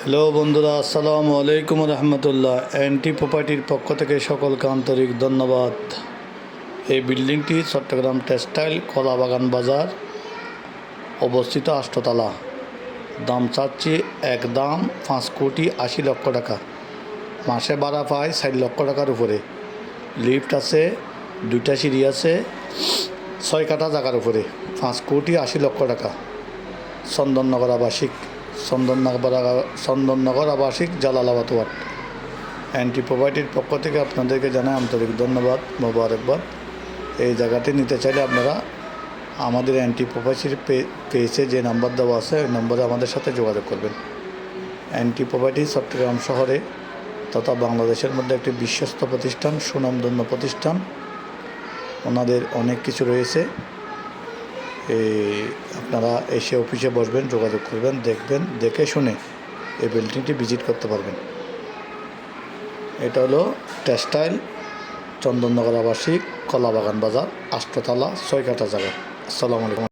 Hello বন্ধুরা, আসসালামু আলাইকুম রহমতুল্লাহ। এনটি প্রপার্টির পক্ষ থেকে সকলকে আন্তরিক ধন্যবাদ। এই বিল্ডিংটি চট্টগ্রাম টেক্সটাইল কলাবাগান বাজার অবস্থিত 8 তলা। দাম চাচ্ছি একদম 5,80,00,000 টাকা। মাসে ভাড়া পায় 4 লক্ষ টাকার উপরে। লিফট আছে, 2টা সিঁড়ি আছে, 6 কাঠা জায়গার উপরে। 5,80,00,000 টাকা। চন্দননগর আবাসিক জালালাবাদ ওয়ার্ড। এনটি প্রপার্টির পক্ষ থেকে আপনাদেরকে জানাই আন্তরিক ধন্যবাদ, মোবারকবাদ। এই জায়গাটি নিতে চাইলে আপনারা আমাদের এনটি প্রপার্টির পেজে যে নাম্বার দেওয়া আছে ওই নম্বরে আমাদের সাথে যোগাযোগ করবেন। এনটি প্রপার্টি চট্টগ্রাম শহরে তথা বাংলাদেশের মধ্যে একটি বিশ্বস্ত প্রতিষ্ঠান, সুনামধন্য প্রতিষ্ঠান। ওনাদের অনেক কিছু রয়েছে। আপনারা এসে অফিসে বসবেন, যোগাযোগ করবেন, দেখবেন, দেখে শুনে এই বিল্ডিংটি ভিজিট করতে পারবেন। এটা হলো টেক্সটাইল চন্দননগর আবাসিক কলাবাগান বাজার 8 তলা 6 কাঠা জায়গা। আসসালামু আলাইকুম।